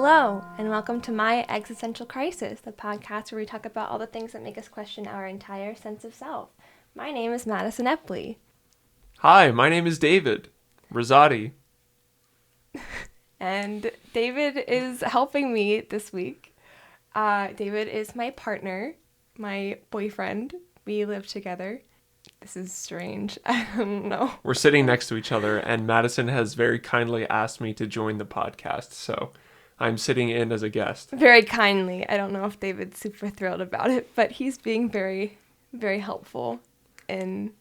Hello, and welcome to My Existential Crisis, the podcast where we talk about all the things that make us question our entire sense of self. My name is Madison Epley. Hi, my name is David. Rosati. And David is helping me this week. David is my partner, my boyfriend. We live together. This is strange. I don't know. We're sitting next to each other, and Madison has very kindly asked me to join the podcast, so I'm sitting in as a guest. Very kindly. I don't know if David's super thrilled about it, but he's being very, very helpful in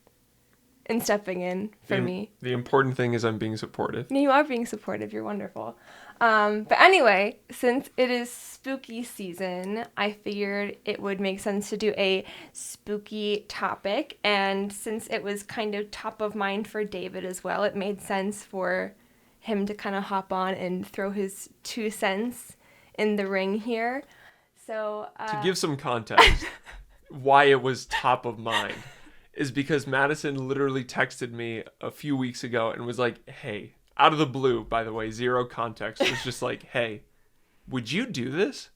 stepping in for me. The important thing is I'm being supportive. You are being supportive. You're wonderful. But anyway, since it is spooky season, I figured it would make sense to do a spooky topic. And since it was kind of top of mind for David as well, it made sense for him to kind of hop on and throw his 2 cents in the ring here. So to give some context, why it was top of mind is because Madison literally texted me a few weeks ago and was like, hey, out of the blue, by the way, zero context, was just like, hey, would you do this?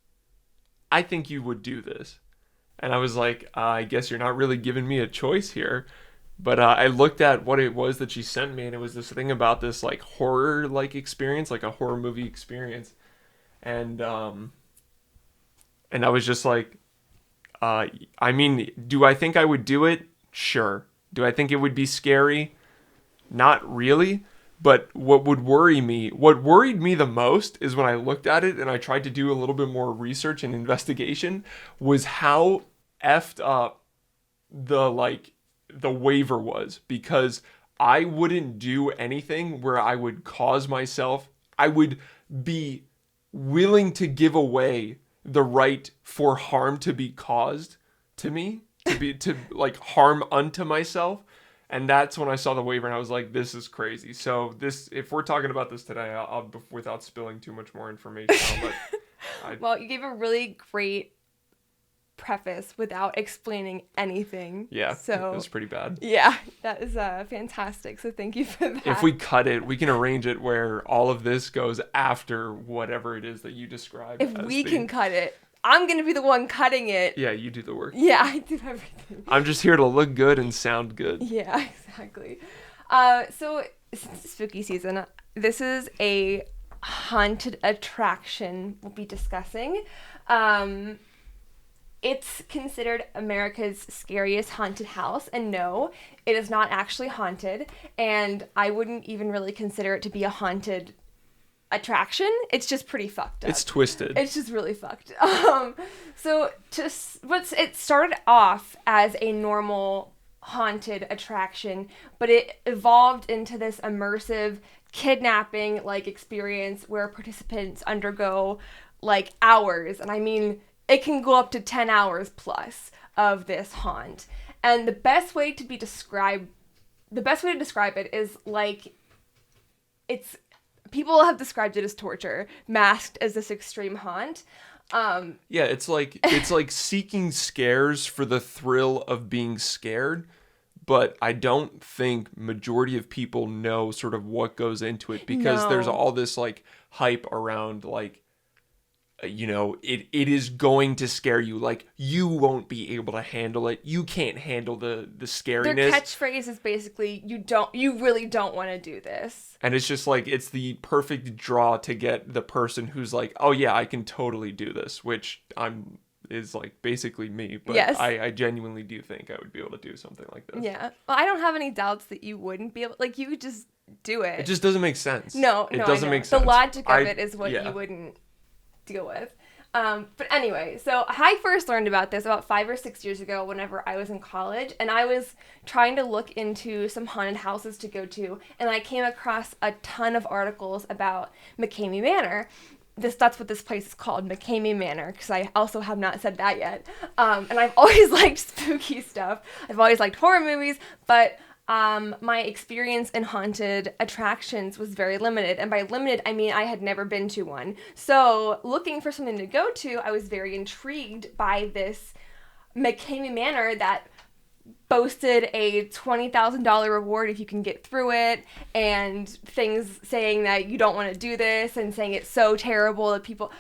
I think you would do this. And I was like, I guess you're not really giving me a choice here. But I looked at what it was that she sent me, and it was this thing about this like horror like experience, like a horror movie experience. And I was just like, I mean, do I think I would do it? Sure. Do I think it would be scary? Not really. But what worried me the most is when I looked at it and I tried to do a little bit more research and investigation was how effed up the waiver was, because I wouldn't do anything where I would I would be willing to give away the right for harm to be caused to me, to harm unto myself. And that's when I saw the waiver and I was like, this is crazy. So if we're talking about this today, I'll without spilling too much more information, well, you gave a really great preface without explaining anything. Yeah, so it was pretty bad. Yeah, that is fantastic. So thank you for that. If we cut it, we can arrange it where all of this goes after whatever it is that you described. If we can cut it, I'm going to be the one cutting it. Yeah, you do the work. Yeah, I do everything. I'm just here to look good and sound good. Yeah, exactly. So since spooky season, this is a haunted attraction we'll be discussing. It's considered America's scariest haunted house, and no, it is not actually haunted, and I wouldn't even really consider it to be a haunted attraction. It's just pretty fucked up. It's twisted. It's just really fucked. It started off as a normal haunted attraction, but it evolved into this immersive kidnapping experience where participants undergo hours, and I mean it can go up to 10 hours plus of this haunt. And the best way to describe it is people have described it as torture, masked as this extreme haunt. Yeah, it's like seeking scares for the thrill of being scared, but I don't think majority of people know sort of what goes into it, because there's all this hype around it is going to scare you. You won't be able to handle it. You can't handle the scariness. Their catchphrase is basically, you really don't want to do this. And it's just it's the perfect draw to get the person who's like, oh yeah, I can totally do this, which is basically me. But yes. I genuinely do think I would be able to do something like this. Yeah. Well, I don't have any doubts that you wouldn't be able, you would just do it. It just doesn't make sense. No, it doesn't make sense. The logic of it is what you wouldn't deal with. But anyway, so I first learned about this about 5 or 6 years ago whenever I was in college, and I was trying to look into some haunted houses to go to, and I came across a ton of articles about McKamey Manor. That's what this place is called, McKamey Manor, because I also have not said that yet. And I've always liked spooky stuff. I've always liked horror movies, but my experience in haunted attractions was very limited. And by limited, I mean I had never been to one. So looking for something to go to, I was very intrigued by this McKamey Manor that boasted a $20,000 reward if you can get through it, and things saying that you don't want to do this and saying it's so terrible that people...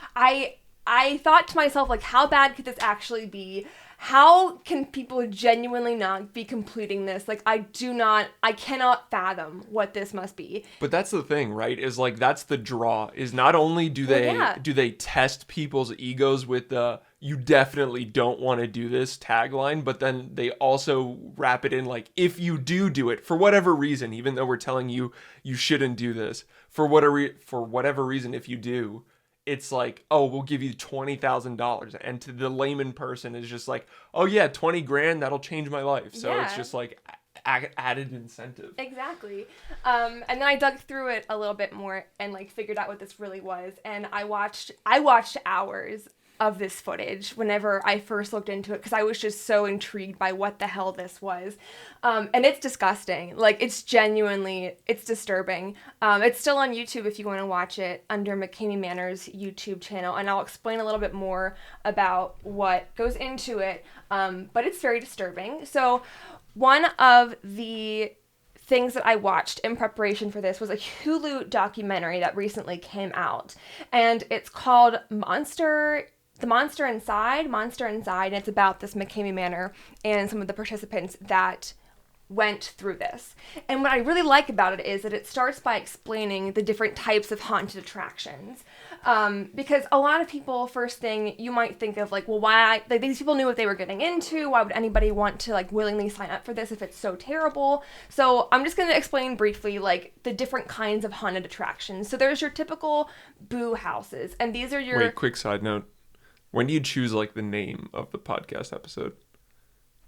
I thought to myself, like, how bad could this actually be? How can people genuinely not be completing this? Like, I cannot fathom what this must be. But that's the thing, right? Is like, that's the draw. Is not only do they test people's egos with the "you definitely don't want to do this" tagline, but then they also wrap it in like, if you do it for whatever reason, even though we're telling you you shouldn't do this for whatever reason, if you do, it's like, oh, we'll give you $20,000. And to the layman person, is just like, oh yeah, 20 grand, that'll change my life. So it's just like added incentive. Exactly. And then I dug through it a little bit more and like figured out what this really was. And I watched hours of this footage whenever I first looked into it, because I was just so intrigued by what the hell this was. And it's disgusting. Like, it's disturbing. It's still on YouTube if you want to watch it, under McKamey Manor's YouTube channel, and I'll explain a little bit more about what goes into it. But it's very disturbing. So one of the things that I watched in preparation for this was a Hulu documentary that recently came out, and it's called The Monster Inside, and it's about this McKamey Manor and some of the participants that went through this. And what I really like about it is that it starts by explaining the different types of haunted attractions. Because a lot of people, first thing you might think of, like, well, these people knew what they were getting into. Why would anybody want to, like, willingly sign up for this if it's so terrible? So I'm just going to explain briefly, like, the different kinds of haunted attractions. So there's your typical boo houses, and these are your... Wait, quick side note. When do you choose, like, the name of the podcast episode?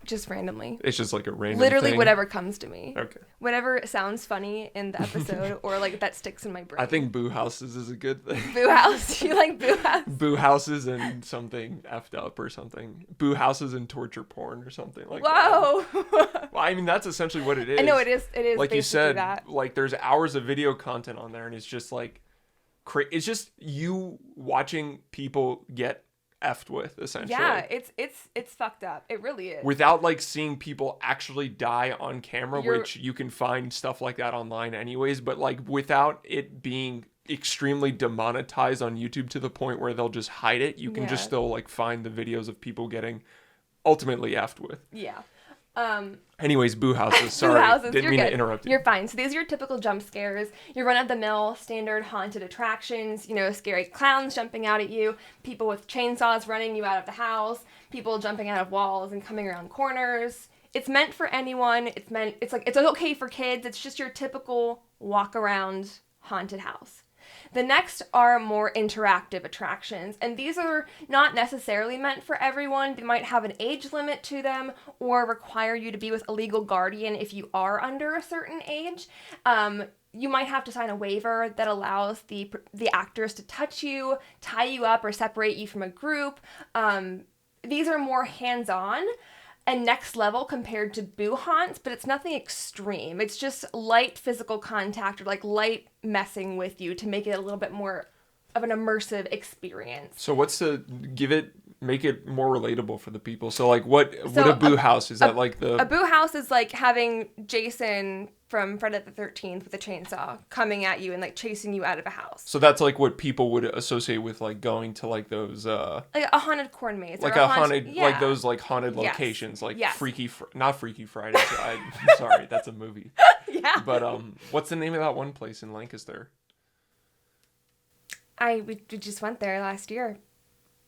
Just randomly. It's just like a random Literally thing? whatever comes to me. Okay. Whatever sounds funny in the episode or like that sticks in my brain. I think boo houses is a good thing. Boo house? You like boo house? Boo houses and something effed up or something. Boo houses and torture porn or something like Whoa. that. Well, I mean, that's essentially what it is. I know it is. It is like you said, that. Like there's hours of video content on there, and it's just like, it's just you watching people get effed with, essentially. Yeah, it's fucked up. It really is. Without like seeing people actually die on camera, which you can find stuff like that online anyways, but like without it being extremely demonetized on YouTube to the point where they'll just hide it, you can just still like find the videos of people getting ultimately effed with. Yeah. Anyways, boo houses. Sorry, boo houses. Didn't You're mean good. to interrupt you. You're fine. So these are your typical jump scares, your run-of-the-mill standard haunted attractions, you know, scary clowns jumping out at you, people with chainsaws running you out of the house, people jumping out of walls and coming around corners. It's meant for anyone. It's okay for kids. It's just your typical walk-around haunted house. The next are more interactive attractions, and these are not necessarily meant for everyone. They might have an age limit to them or require you to be with a legal guardian if you are under a certain age. You might have to sign a waiver that allows the actors to touch you, tie you up, or separate you from a group. These are more hands-on and next level compared to boo haunts, but it's nothing extreme. It's just light physical contact or like light messing with you to make it a little bit more of an immersive experience. So make it more relatable for the people. So like what a boo house is? That like the... A boo house is like having Jason from Friday the 13th with a chainsaw coming at you and like chasing you out of a house. So that's like what people would associate with like going to like those like a haunted corn maze, like a haunted like those like haunted locations, like not Freaky Friday. I'm sorry, that's a movie. Yeah. But what's the name of that one place in Lancaster? We just went there last year.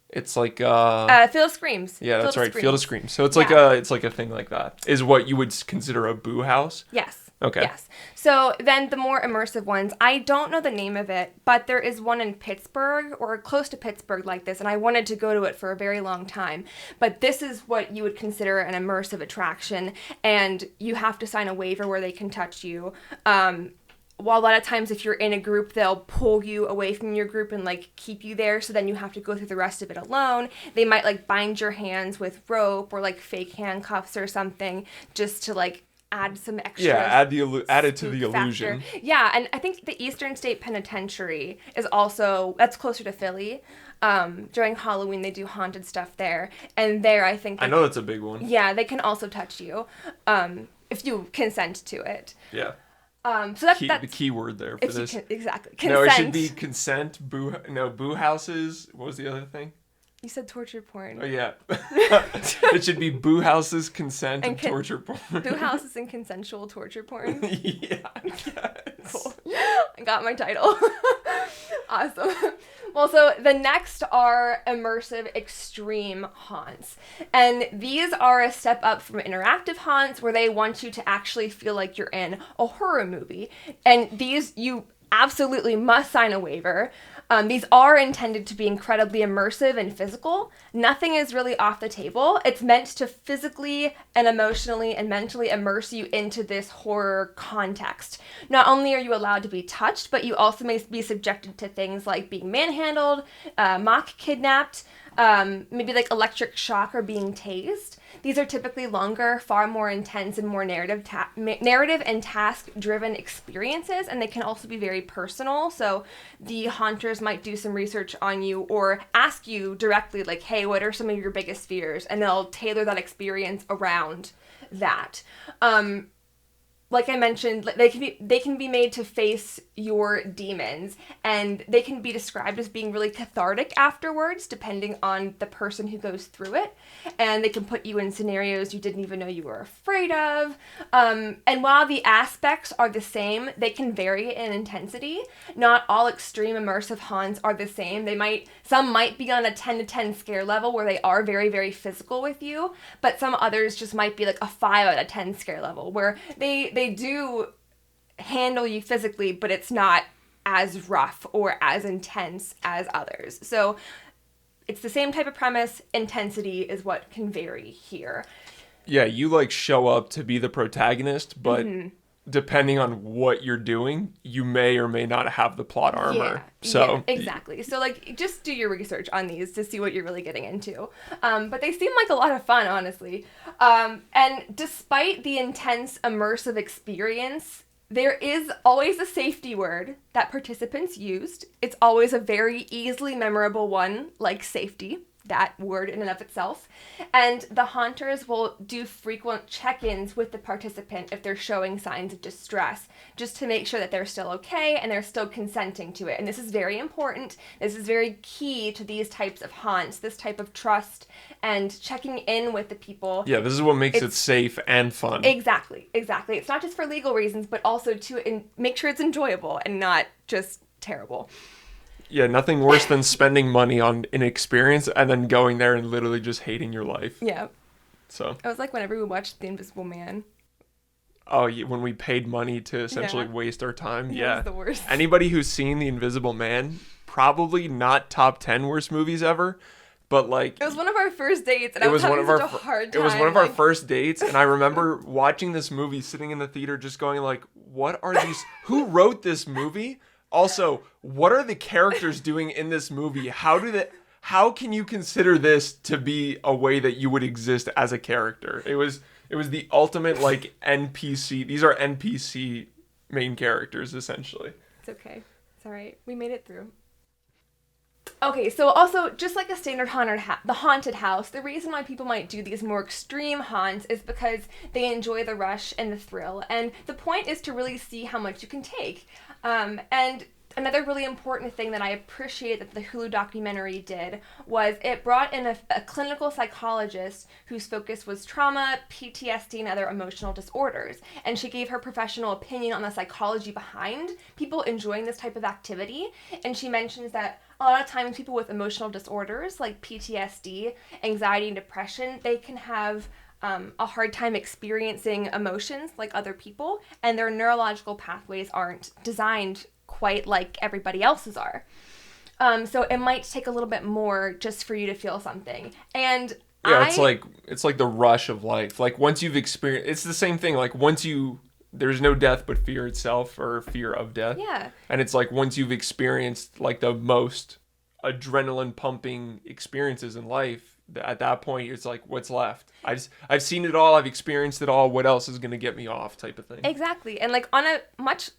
It's like Field of Screams. Yeah, that's right. Field of Screams. So it's like a thing like that. Is what you would consider a boo house? Yes. Okay. Yes. So then the more immersive ones, I don't know the name of it, but there is one in Pittsburgh or close to Pittsburgh like this, and I wanted to go to it for a very long time. But this is what you would consider an immersive attraction, and you have to sign a waiver where they can touch you. While a lot of times if you're in a group, they'll pull you away from your group and like keep you there, so then you have to go through the rest of it alone. They might like bind your hands with rope or like fake handcuffs or something just to like add some extra. Yeah, add it to the illusion. Yeah, and I think the Eastern State Penitentiary is also, that's closer to Philly. During Halloween, they do haunted stuff there. And there, I think... I know that's a big one. Yeah, they can also touch you if you consent to it. Yeah. So that's the key word there for this. Exactly. Consent. No, it should be consent, boo houses. What was the other thing? You said torture porn. Oh, yeah. It should be boo houses, consent, and torture porn. Boo houses and consensual torture porn. Yeah. Cool. I got my title. Awesome. Well, so the next are immersive extreme haunts. And these are a step up from interactive haunts where they want you to actually feel like you're in a horror movie. And these, you absolutely must sign a waiver. These are intended to be incredibly immersive and physical. Nothing is really off the table. It's meant to physically and emotionally and mentally immerse you into this horror context. Not only are you allowed to be touched, but you also may be subjected to things like being manhandled, mock kidnapped, maybe like electric shock or being tased. These are typically longer, far more intense, and more narrative and task-driven experiences, and they can also be very personal. So the haunters might do some research on you or ask you directly, like, hey, what are some of your biggest fears? And they'll tailor that experience around that. Like I mentioned, they can be made to face your demons, and they can be described as being really cathartic afterwards, depending on the person who goes through it. And they can put you in scenarios you didn't even know you were afraid of. And while the aspects are the same, they can vary in intensity. Not all extreme immersive haunts are the same. Some might be on a 10 to 10 scare level where they are very, very physical with you, but some others just might be like a 5 out of 10 scare level where they do handle you physically, but it's not as rough or as intense as others. So it's the same type of premise. Intensity is what can vary here. Yeah, you like show up to be the protagonist, but depending on what you're doing, you may or may not have the plot armor. Yeah, exactly. So like just do your research on these to see what you're really getting into. But they seem like a lot of fun, honestly. And despite the intense immersive experience, there is always a safety word that participants used. It's always a very easily memorable one, like safety. That word in and of itself. And the haunters will do frequent check-ins with the participant if they're showing signs of distress, just to make sure that they're still okay and they're still consenting to it. And this is very important. This is very key to these types of haunts, this type of trust and checking in with the people. Yeah, this is what makes it safe and fun. Exactly. It's not just for legal reasons, but also to make sure it's enjoyable and not just terrible. Yeah, nothing worse than spending money on an experience and then going there and literally just hating your life. Yeah. So. It was like whenever we watched The Invisible Man. Oh, when we paid money to essentially waste our time. Yeah. It was the worst. Anybody who's seen The Invisible Man, probably not top 10 worst movies ever, but like. It was one of our first dates, and I was having such a hard time. It was one of our first dates, and I remember watching this movie, sitting in the theater, just going like, what are these? Who wrote this movie? Also, what are the characters doing in this movie? How can you consider this to be a way that you would exist as a character? It was the ultimate like NPC. These are NPC main characters essentially. It's okay. It's all right. We made it through. Okay, so also, just like a standard the haunted house, the reason why people might do these more extreme haunts is because they enjoy the rush and the thrill. And the point is to really see how much you can take. And another really important thing that I appreciate that the Hulu documentary did was it brought in a clinical psychologist whose focus was trauma, PTSD, and other emotional disorders. And she gave her professional opinion on the psychology behind people enjoying this type of activity. And she mentions that a lot of times people with emotional disorders like PTSD, anxiety, and depression, they can have a hard time experiencing emotions like other people, and their neurological pathways aren't designed quite like everybody else's are. So it might take a little bit more just for you to feel something. And yeah, it's like the rush of life. Like once you've experienced, it's the same thing. Like there's no death but fear itself, or fear of death. Yeah. And it's like once you've experienced like the most adrenaline pumping experiences in life, at that point it's like, what's left? I've seen it all, I've experienced it all, what else is going to get me off, type of thing. Exactly. And like on a much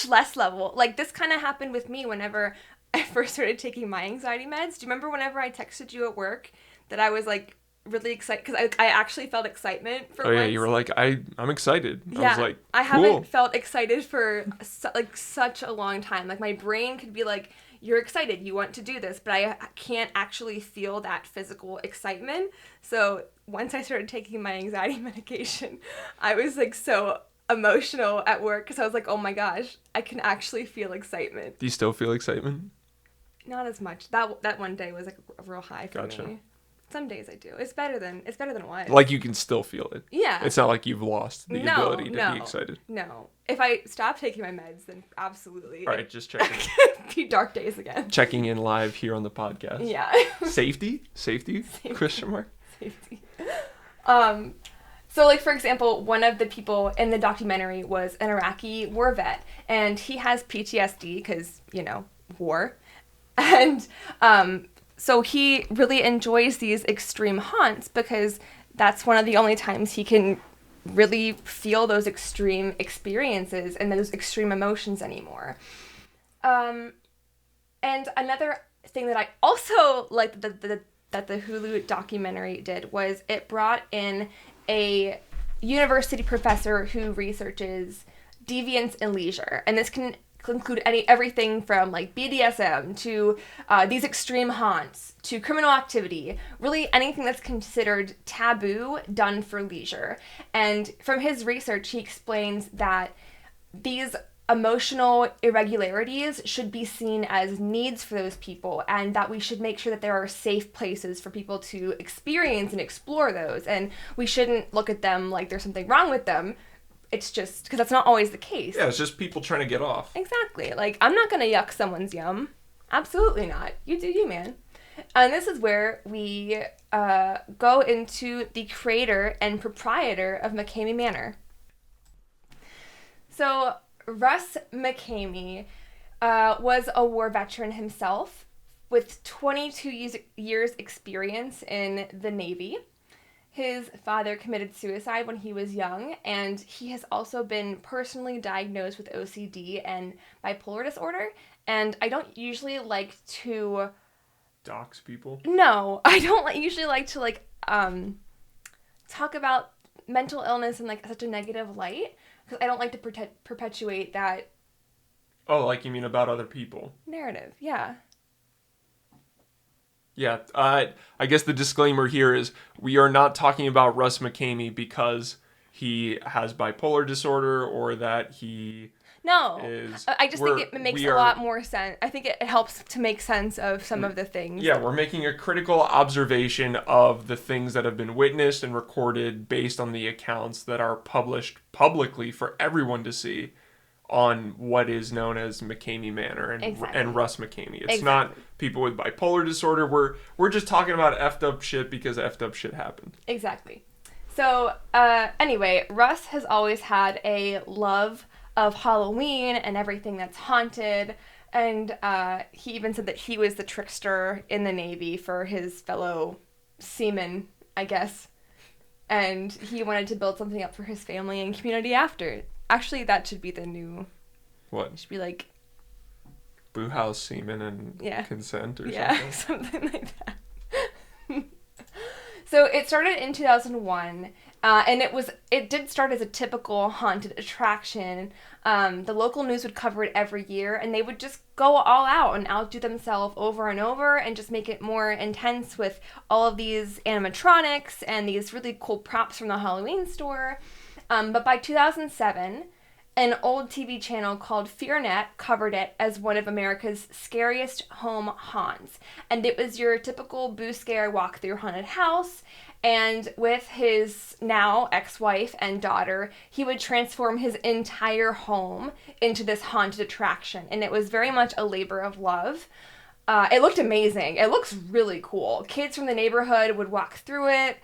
less level, like this kind of happened with me whenever I first started taking my anxiety meds. Do you remember whenever I texted you at work that I was like really excited, because I actually felt excitement for once. Yeah, you were like, I'm excited. Yeah, I was like, cool. I haven't felt excited for such a long time. Like my brain could be like, you're excited, you want to do this, but I can't actually feel that physical excitement. So once I started taking my anxiety medication, I was like so emotional at work because I was like, oh my gosh, I can actually feel excitement. Do you still feel excitement? Not as much. That one day was like a real high for Gotcha. me. Some days I do. It's better than what. Like you can still feel it. Yeah. It's not like you've lost the ability to be excited. No. If I stop taking my meds, then absolutely. All right, just checking. Be dark days again. Checking in live here on the podcast. Yeah. Safety? Question mark. Safety. So like for example, one of the people in the documentary was an Iraqi war vet, and he has PTSD because, war. And so he really enjoys these extreme haunts because that's one of the only times he can really feel those extreme experiences and those extreme emotions anymore. And another thing that I also liked that the Hulu documentary did was it brought in a university professor who researches deviance and leisure. And this can include everything from like BDSM to these extreme haunts to criminal activity, really anything that's considered taboo done for leisure. And from his research, he explains that these emotional irregularities should be seen as needs for those people, and that we should make sure that there are safe places for people to experience and explore those. And we shouldn't look at them like there's something wrong with them. It's just because that's not always the case. Yeah, it's just people trying to get off. Exactly. Like, I'm not going to yuck someone's yum. Absolutely not. You do you, man. And this is where we go into the creator and proprietor of McKamey Manor. So, Russ McKamey was a war veteran himself with 22 years experience in the Navy. His father committed suicide when he was young, and he has also been personally diagnosed with OCD and bipolar disorder. And I don't usually like to dox people. No, I don't usually like to talk about mental illness in like such a negative light, because I don't like to perpetuate that. Oh, like you mean about other people? Narrative, yeah. Yeah, I guess the disclaimer here is we are not talking about Russ McKamey because he has bipolar disorder or that he is... I just think it makes a lot more sense. I think it helps to make sense of some of the things. Yeah, we're making a critical observation of the things that have been witnessed and recorded based on the accounts that are published publicly for everyone to see on what is known as McKamey Manor and Russ McKamey. It's not people with bipolar disorder. We're just talking about effed up shit because effed up shit happened. Exactly. So anyway, Russ has always had a love of Halloween and everything that's haunted, and he even said that he was the trickster in the Navy for his fellow seamen, I guess, and he wanted to build something up for his family and community after. Actually, that should be the new... What? It should be like... Boo House, Seaman, and Consent or something? Yeah, something like that. So it started in 2001, and it did start as a typical haunted attraction. The local news would cover it every year, and they would just go all out and outdo themselves over and over and just make it more intense with all of these animatronics and these really cool props from the Halloween store. But by 2007, an old TV channel called FearNet covered it as one of America's scariest home haunts. And it was your typical boo scare walk through haunted house. And with his now ex-wife and daughter, he would transform his entire home into this haunted attraction. And it was very much a labor of love. It looked amazing. It looks really cool. Kids from the neighborhood would walk through it.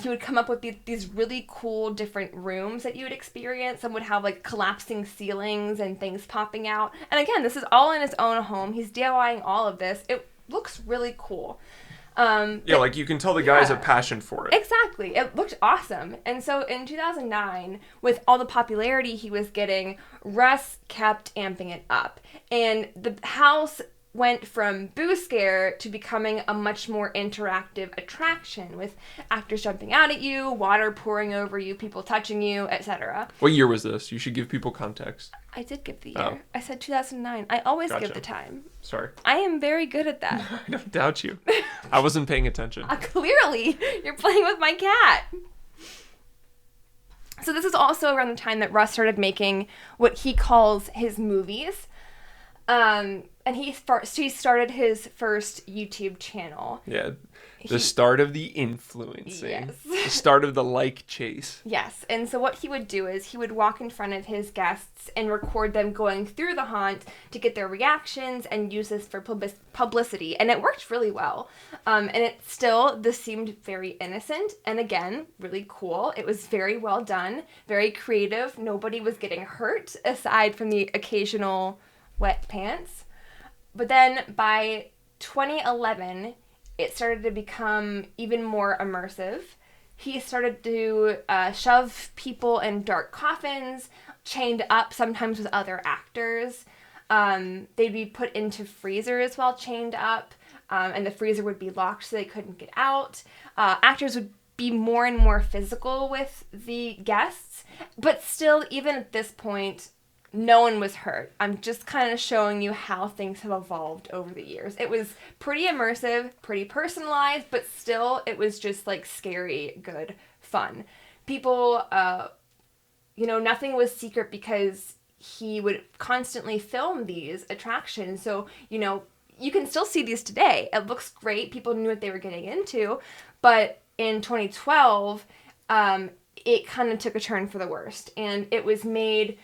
He would come up with these really cool different rooms that you would experience. Some would have like collapsing ceilings and things popping out. And again, this is all in his own home. He's DIYing all of this. looks really cool. Like you can tell the guy has a passion for it. Exactly. It looked awesome. And so in 2009, with all the popularity he was getting, Russ kept amping it up. And the house went from boo scare to becoming a much more interactive attraction, with actors jumping out at you, water pouring over you, people touching you, etc. What year was this? You should give people context. I did give the year. Oh. I said 2009. I always Gotcha. give the time. Sorry. I am very good at that. I don't doubt you. I wasn't paying attention. Clearly, you're playing with my cat. So this is also around the time that Russ started making what he calls his movies. And he started his first YouTube channel. Yeah, the start of the influencing. Yes. The start of the like chase. Yes, and so what he would do is he would walk in front of his guests and record them going through the haunt to get their reactions and use this for publicity. And it worked really well. And this seemed very innocent and, again, really cool. It was very well done, very creative. Nobody was getting hurt aside from the occasional wet pants. But then by 2011, it started to become even more immersive. He started to shove people in dark coffins, chained up sometimes with other actors. They'd be put into freezers while chained up, and the freezer would be locked so they couldn't get out. Actors would be more and more physical with the guests, but still, even at this point, no one was hurt. I'm just kind of showing you how things have evolved over the years. It was pretty immersive, pretty personalized, but still it was just like scary, good fun. People, nothing was secret because he would constantly film these attractions. So, you can still see these today. It looks great. People knew what they were getting into. But in 2012, it kind of took a turn for the worst. And it was made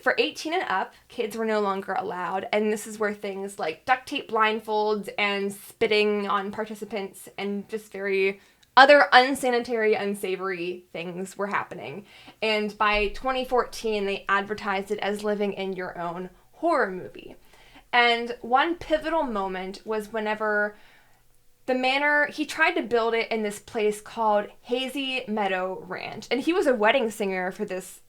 for 18 and up. Kids were no longer allowed, and this is where things like duct tape blindfolds and spitting on participants and just very other unsanitary, unsavory things were happening. And by 2014, they advertised it as living in your own horror movie. And one pivotal moment was whenever the manor, he tried to build it in this place called Hazy Meadow Ranch. And he was a wedding singer for this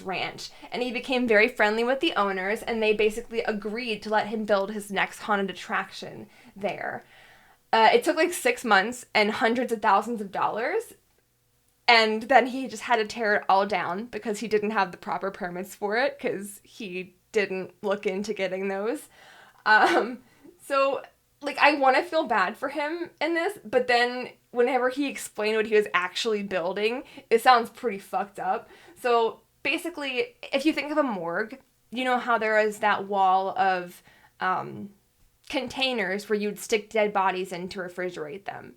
ranch, and he became very friendly with the owners, and they basically agreed to let him build his next haunted attraction there. It took like 6 months and hundreds of thousands of dollars, and then he just had to tear it all down because he didn't have the proper permits for it because he didn't look into getting those. So I want to feel bad for him in this, but then whenever he explained what he was actually building, it sounds pretty fucked up. So basically, if you think of a morgue, you know how there is that wall of containers where you'd stick dead bodies in to refrigerate them.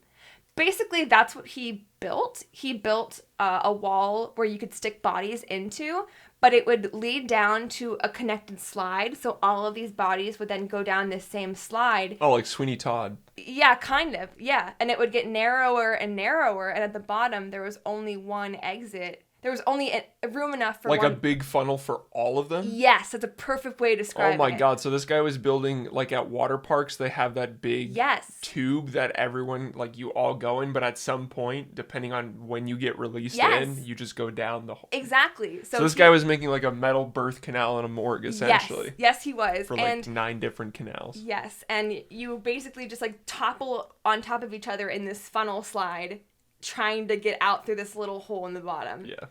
Basically, that's what he built. He built a wall where you could stick bodies into, but it would lead down to a connected slide, so all of these bodies would then go down this same slide. Oh, like Sweeney Todd. Yeah, kind of, yeah. And it would get narrower and narrower, and at the bottom, there was only one exit. There was only a room enough for a big funnel for all of them? Yes, that's a perfect way to describe it. Oh my God. So this guy was building, at water parks, they have that big tube that everyone, you all go in, but at some point, depending on when you get released in, you just go down the whole... Exactly. So this guy was making, a metal birth canal in a morgue, essentially. Yes, he was. For, 9 different canals. Yes, and you basically just, topple on top of each other in this funnel slide, trying to get out through this little hole in the bottom. Yeah.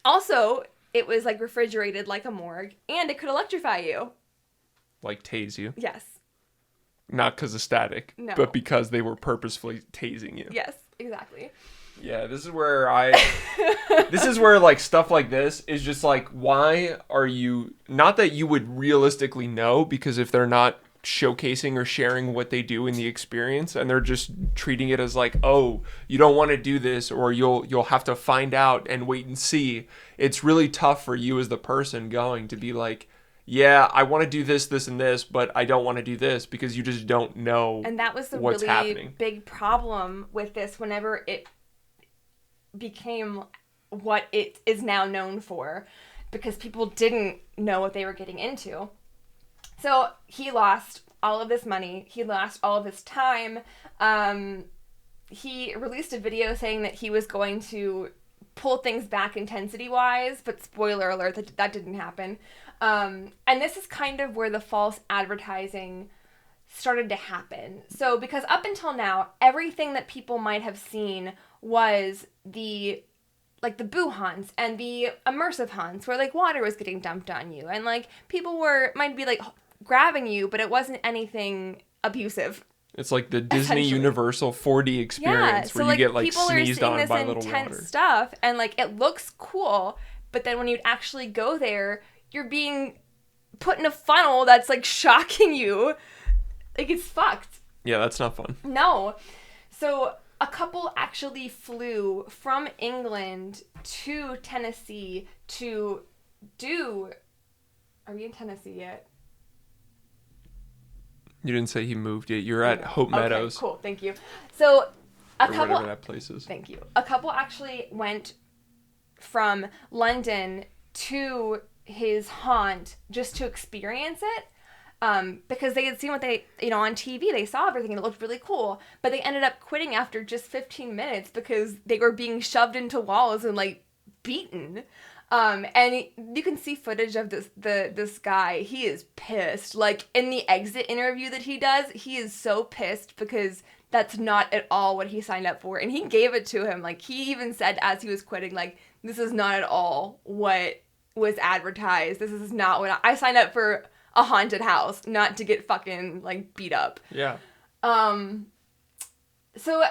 Also, it was refrigerated like a morgue, and it could electrify you. Tase you. Yes. Not because of static, but because they were purposefully tasing you. Yes, exactly. Yeah, this is where stuff like this is just why are you, not that you would realistically know, because if they're not showcasing or sharing what they do in the experience and they're just treating it as oh, you don't want to do this, or you'll have to find out and wait and see, it's really tough for you as the person going to be yeah, I want to do this, this, and this, but I don't want to do this, because you just don't know. And that was the really happening. Big problem with this whenever it became what it is now known for, because people didn't know what they were getting into. So he lost all of this money. He lost all of his time. He released a video saying that he was going to pull things back intensity-wise, but spoiler alert, that didn't happen. And this is kind of where the false advertising started to happen. So, because up until now, everything that people might have seen was the boo haunts and the immersive haunts where, like, water was getting dumped on you. And, like, people might be, like, grabbing you, but it wasn't anything abusive. It's like the Disney Universal 4D experience where you get, like, sneezed on by little water. People are seeing this intense stuff, and, like, it looks cool, but then when you actually go there, you're being put in a funnel that's, like, shocking you. Like, it's fucked. Yeah, that's not fun. No. So a couple actually flew from England to Tennessee to do... Are we in Tennessee yet? You didn't say he moved yet. You're at Hope Meadows. Okay, cool. Thank you. So a couple... whatever that place is. Thank you. A couple actually went from London to his haunt just to experience it. Because they had seen what they, on TV, they saw everything and it looked really cool. But they ended up quitting after just 15 minutes because they were being shoved into walls and, like, beaten. And you can see footage of this guy. He is pissed. Like, in the exit interview that he does, he is so pissed because that's not at all what he signed up for. And he gave it to him. Like, he even said as he was quitting, like, this is not at all what was advertised. This is not what I signed up for. A haunted house, not to get fucking, like, beat up. Yeah. So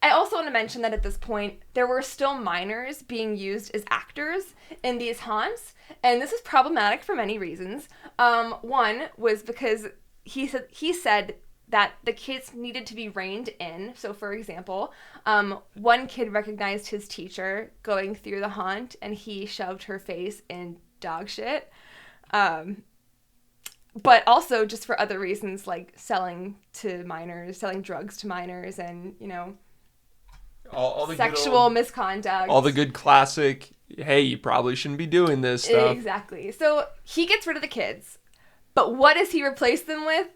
I also want to mention that at this point, there were still minors being used as actors in these haunts, and this is problematic for many reasons. One was because he said that the kids needed to be reined in. So, for example, one kid recognized his teacher going through the haunt, and he shoved her face in dog shit. But also just for other reasons, like selling to minors, selling drugs to minors, and, all the sexual misconduct. All the good classic, hey, you probably shouldn't be doing this stuff. Exactly. So he gets rid of the kids. But what does he replace them with?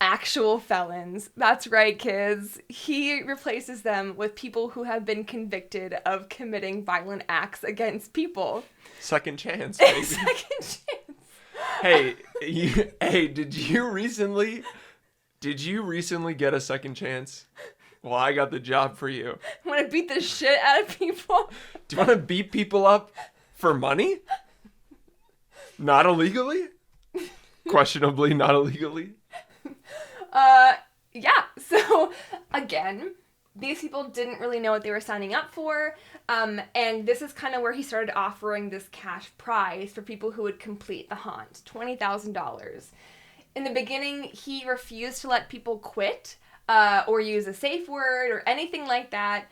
Actual felons. That's right, kids. He replaces them with people who have been convicted of committing violent acts against people. Second chance, baby. Second chance. Hey, did you recently get a second chance? Well, I got the job for you. Want to beat the shit out of people? Do you want to beat people up for money? Not illegally? Questionably not illegally? Yeah. So, again, these people didn't really know what they were signing up for. And this is kind of where he started offering this cash prize for people who would complete the haunt, $20,000. In the beginning, he refused to let people quit or use a safe word or anything like that.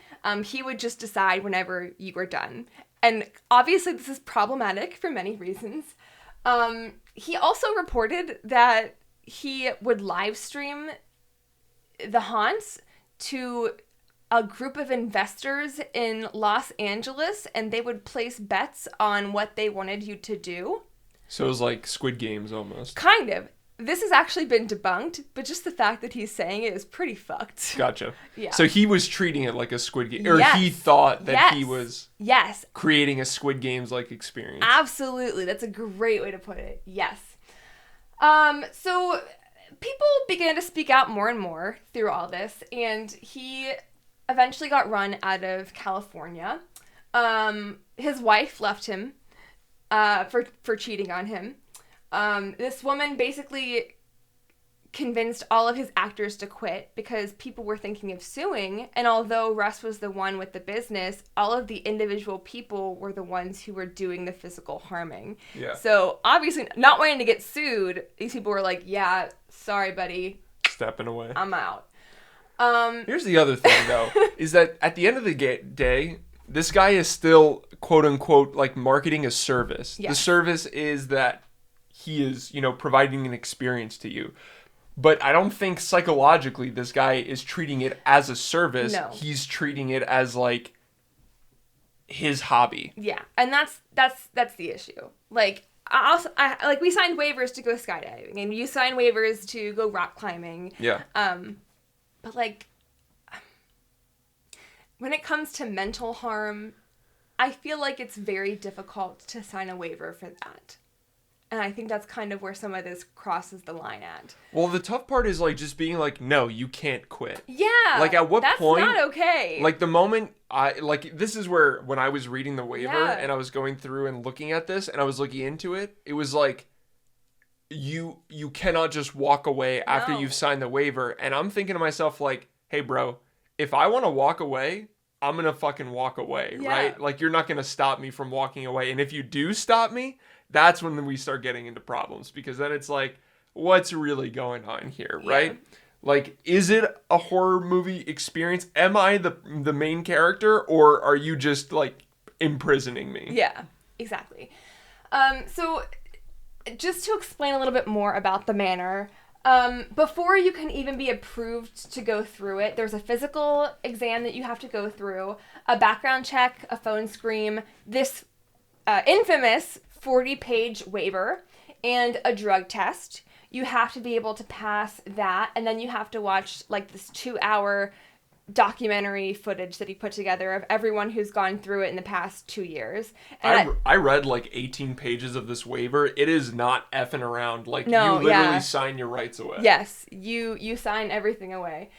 He would just decide whenever you were done. And obviously, this is problematic for many reasons. He also reported that he would live stream the haunts to a group of investors in Los Angeles, and they would place bets on what they wanted you to do. So it was like Squid Games almost. Kind of. This has actually been debunked, but just the fact that he's saying it is pretty fucked. Gotcha. Yeah. So he was treating it like a Squid Game, or he thought that he was creating a Squid Games-like experience. Absolutely. That's a great way to put it. Yes. So people began to speak out more and more through all this, and he eventually got run out of California. His wife left him for cheating on him. This woman basically convinced all of his actors to quit because people were thinking of suing, and although Russ was the one with the business, all of the individual people were the ones who were doing the physical harming. Yeah. So obviously, not wanting to get sued, these people were like, yeah, sorry, buddy. Stepping away. I'm out. Here's the other thing, though, is that at the end of the day, this guy is still, quote unquote, like marketing a service. Yes. The service is that he is, providing an experience to you. But I don't think psychologically this guy is treating it as a service. No. He's treating it as like his hobby. Yeah, and that's the issue. Like, we signed waivers to go skydiving, and you sign waivers to go rock climbing. Yeah. But like, when it comes to mental harm, I feel like it's very difficult to sign a waiver for that. And I think that's kind of where some of this crosses the line at. Well, the tough part is like just being like, no, you can't quit. Yeah. Like at what point? That's not okay. Like the moment this is where when I was reading the waiver and I was going through and looking at this and I was looking into it, it was like, you cannot just walk away after you've signed the waiver. And I'm thinking to myself like, hey bro, if I want to walk away, I'm going to fucking walk away, right? Like you're not going to stop me from walking away. And if you do stop me, that's when we start getting into problems, because then it's like, what's really going on here, right? Like, is it a horror movie experience? Am I the main character, or are you just like imprisoning me? Yeah, exactly. So just to explain a little bit more about the manor, before you can even be approved to go through it, there's a physical exam that you have to go through, a background check, a phone screen, this infamous 40-page waiver, and a drug test. You have to be able to pass that, and then you have to watch like this 2-hour documentary footage that he put together of everyone who's gone through it in the past 2 years. And I read like 18 pages of this waiver. It is not effing around. Like, no, you literally sign your rights away. Yes, you sign everything away.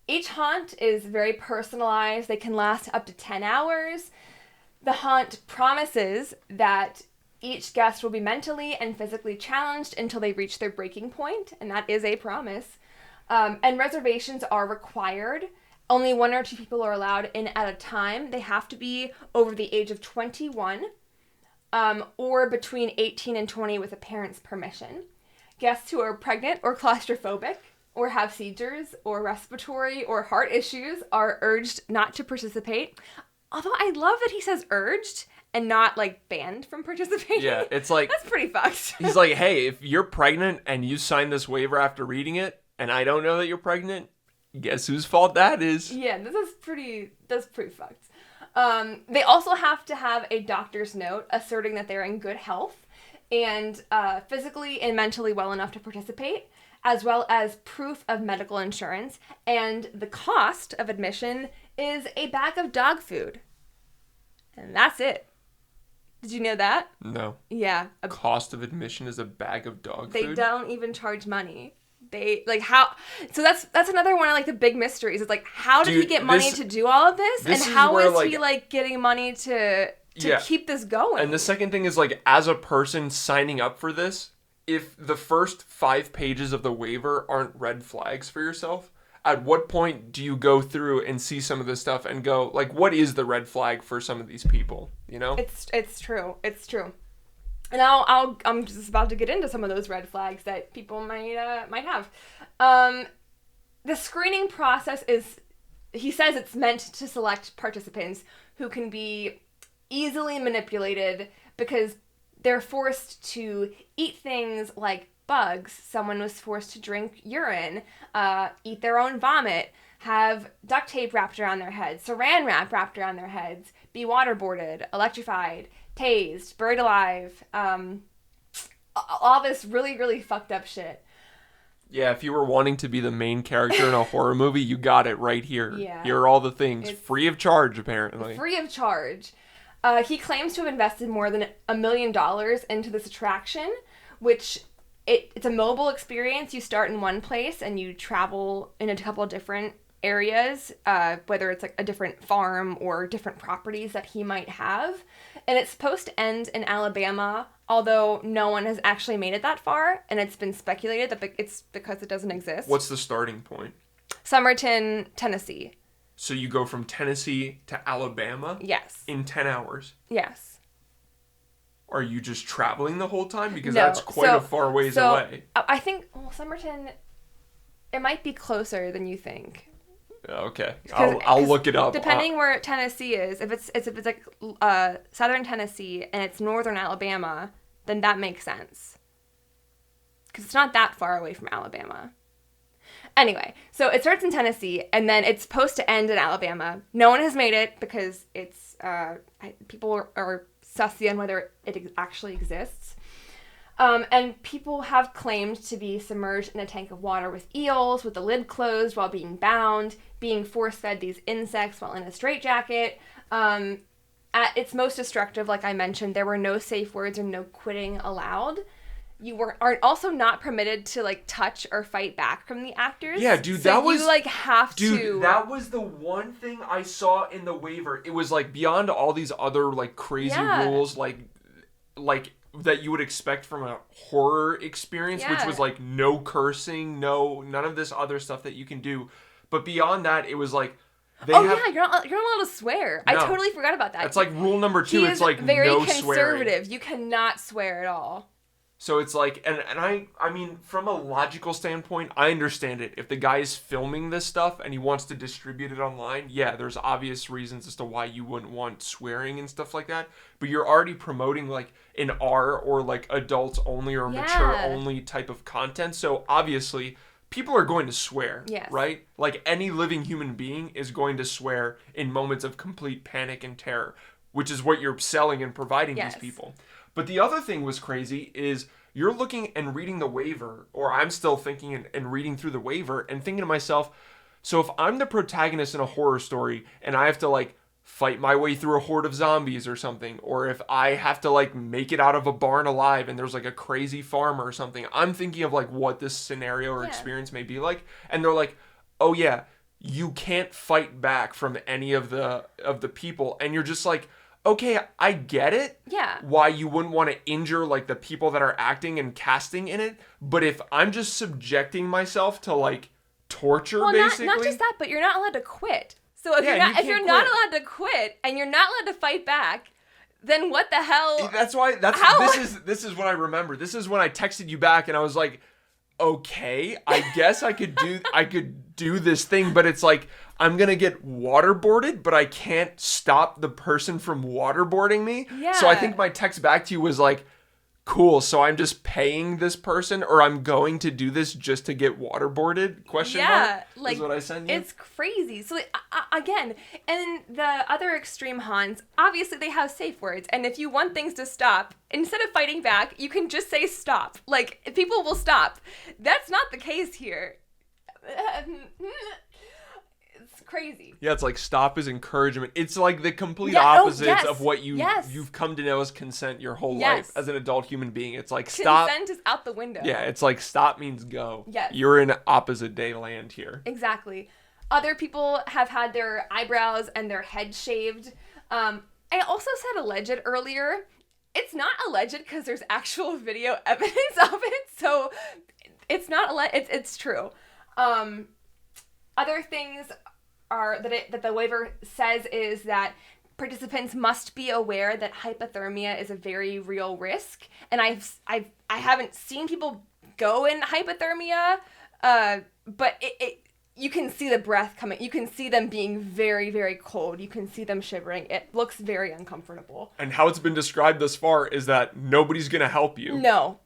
Each haunt is very personalized. They can last up to 10 hours. The haunt promises that each guest will be mentally and physically challenged until they reach their breaking point, and that is a promise. And reservations are required. Only 1 or 2 people are allowed in at a time. They have to be over the age of 21, or between 18 and 20 with a parent's permission. Guests who are pregnant or claustrophobic, or have seizures, or respiratory or heart issues are urged not to participate. Although I love that he says urged and not like banned from participating. Yeah, it's like... That's pretty fucked. He's like, hey, if you're pregnant and you sign this waiver after reading it, and I don't know that you're pregnant, guess whose fault that is? Yeah, that's pretty fucked. They also have to have a doctor's note asserting that they're in good health and physically and mentally well enough to participate, as well as proof of medical insurance. And the cost of admission is a bag of dog food. And that's it. Did you know that? No. Yeah. Cost of admission is a bag of dog food? They don't even charge money. They, like, how... So that's another one of, like, the big mysteries. It's like, how did he get money to do all of this? And how is he, like, getting money to keep this going? And the second thing is, like, as a person signing up for this, if the first 5 pages of the waiver aren't red flags for yourself, at what point do you go through and see some of this stuff and go, like, what is the red flag for some of these people, you know? It's true. It's true. And I'm just about to get into some of those red flags that people might have. The screening process is, he says it's meant to select participants who can be easily manipulated because they're forced to eat things like bugs. Someone was forced to drink urine, eat their own vomit, have duct tape wrapped around their heads, saran wrap wrapped around their heads, be waterboarded, electrified, tased, buried alive, all this really, really fucked up shit. Yeah, if you were wanting to be the main character in a horror movie, you got it right here. Yeah. Here are all the things. It's free of charge, apparently. Free of charge. He claims to have invested more than $1 million into this attraction, which it's a mobile experience. You start in one place and you travel in a couple of different areas, whether it's like a different farm or different properties that he might have. And it's supposed to end in Alabama, although no one has actually made it that far, and it's been speculated that it's because it doesn't exist. What's the starting point? Somerton, Tennessee. So you go from Tennessee to Alabama? Yes. In 10 hours? Yes. Are you just traveling the whole time? Because no. that's quite a far ways away. I think, Somerton, it might be closer than you think. Okay, I'll look it up. Depending where Tennessee is, if it's like southern Tennessee and it's northern Alabama, then that makes sense. Because it's not that far away from Alabama. Anyway, so it starts in Tennessee and then it's supposed to end in Alabama. No one has made it because it's people are sussy on whether it actually exists. And people have claimed to be submerged in a tank of water with eels, with the lid closed while being bound, being force-fed these insects while in a straitjacket. At its most destructive, like I mentioned, there were no safe words or no quitting allowed. You are also not permitted to, like, touch or fight back from the actors. Yeah, dude, so that was... you, like, have to... Dude, that was the one thing I saw in the waiver. It was, like, beyond all these other, like, crazy rules, like, that you would expect from a horror experience, which was, like, no cursing, none of this other stuff that you can do. But beyond that, it was, like... you're not allowed to swear. No. I totally forgot about that. That's, like, rule number 2. It's, like, very no conservative. swearing. You cannot swear at all. So it's like, and I mean, from a logical standpoint, I understand it. If the guy is filming this stuff and he wants to distribute it online, yeah, there's obvious reasons as to why you wouldn't want swearing and stuff like that. But you're already promoting, like, an R or, like, adults only or mature only type of content. So obviously, people are going to swear, right? Like, any living human being is going to swear in moments of complete panic and terror, which is what you're selling and providing these people. But the other thing was crazy is you're looking and reading the waiver, or I'm still thinking and reading through the waiver and thinking to myself, so if I'm the protagonist in a horror story and I have to, like, fight my way through a horde of zombies or something, or if I have to, like, make it out of a barn alive and there's, like, a crazy farmer or something, I'm thinking of, like, what this scenario or experience may be like. And they're like, oh yeah, you can't fight back from any of the people. And you're just like, okay, I get it. Yeah. Why you wouldn't want to injure, like, the people that are acting and casting in it. But if I'm just subjecting myself to, like, torture, basically. Not just that, but you're not allowed to quit. So if you're not allowed to quit and you're not allowed to fight back, then what the hell? This is what I remember. This is when I texted you back and I was like, okay, I guess I could do this thing, but it's like, I'm going to get waterboarded, but I can't stop the person from waterboarding me. Yeah. So I think my text back to you was like, cool, so I'm just paying this person, or I'm going to do this just to get waterboarded? Question mark? Like, is what I sent you. It's crazy. So, again, and the other extreme haunts, obviously they have safe words, and if you want things to stop, instead of fighting back, you can just say stop. Like, people will stop. That's not the case here. It's crazy. Yeah, it's like stop is encouragement. It's like the complete opposite of what you've come to know as consent your whole life as an adult human being. It's like stop. Consent is out the window. Yeah, it's like stop means go. Yes. You're in opposite day land here. Exactly. Other people have had their eyebrows and their head shaved. I also said alleged earlier. It's not alleged because there's actual video evidence of it, so it's not alleged. It's true. Other things are that the waiver says is that participants must be aware that hypothermia is a very real risk, and I haven't seen people go in hypothermia, but you can see the breath coming. You can see them being very, very cold. You can see them shivering. It looks very uncomfortable. And how it's been described thus far is that nobody's gonna help you. No.